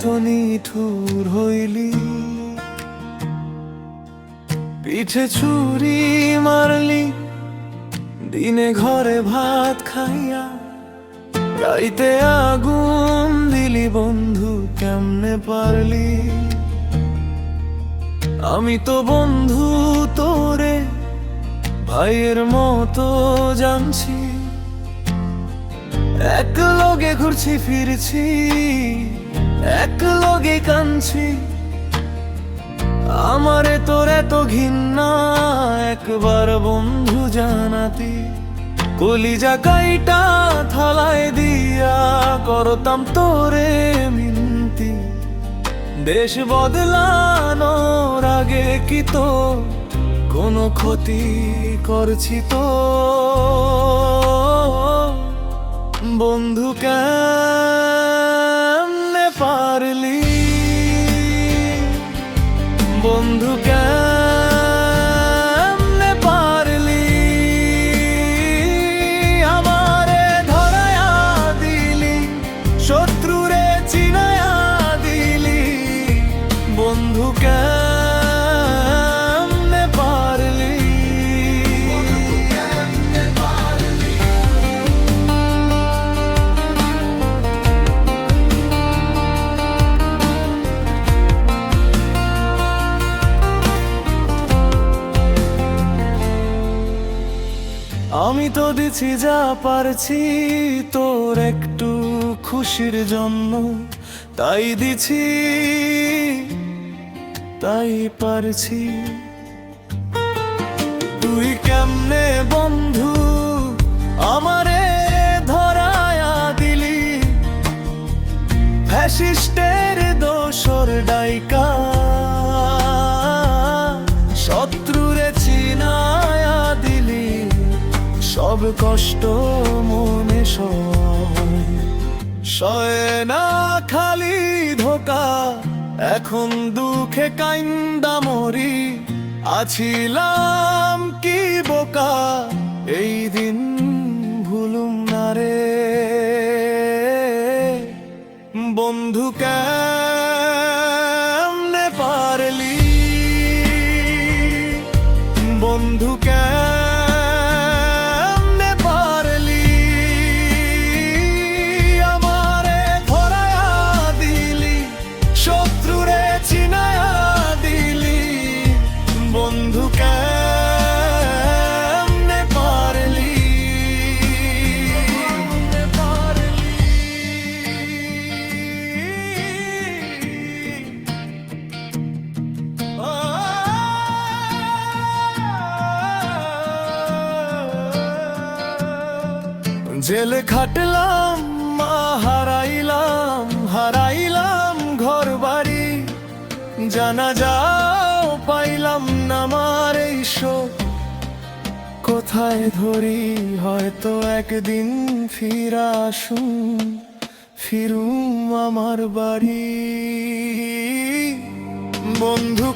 কত নিঠুর হইলি, পিঠে ছুরি মারলি, দিনে ঘরে ভাত খাইয়া, রাইতে আগুন দিলি বন্ধু কেমনে পারলি। আমি তো বন্ধু তোরে ভাইয়ের মতো জানছি, এক লগে ঘুরছি ফিরছি, এক লগে কাঁদছি। আমারে তোর এত ঘৃণা একবার বন্ধু জানাতি, কলিজা কাইটা থালায় দিয়া করতাম তোরে মিনতি। দেশ বদলানোর আগে কি তো কোনো ক্ষতি করছি তো বন্ধু, কেমনে পারলি বন্ধু, কেমনে পারলি আমারে ধরায়া দিলি, শত্রুরে চিনায়া দিলি বন্ধু, কেমনে পারলি। আমি তো দিছি যা পারছি তোর একটু খুশির জন্য, তাই দিছি তাই পারছি। তুই কেমনে বন্ধু আমারে ধরায়া দিলি, ফ্যাসিস্টের দোসর ডাইকা, শত্রুরে চিনায়া দিলি, সব কষ্ট মনে সয় না খালি ধোকা। এখন দুঃখে কাইন্দা মরি, আছিলাম কি বোকা, এই দিন ভুলুম না রে বন্ধু, কেমনে পারলি বন্ধু, কেমনে পারলি আমারে ধরায়া দিলি, শত্রুরে চিনায়া দিলি বন্ধু, কেমনে পারলি। জেলে খাটলাম, হারাইলাম ঘর বাড়ি, জানা যাও পাইলাম না আমার এই শোক, কোথায় ধরি হয়তো একদিন ফিরুম আমার বাড়ি বন্ধু,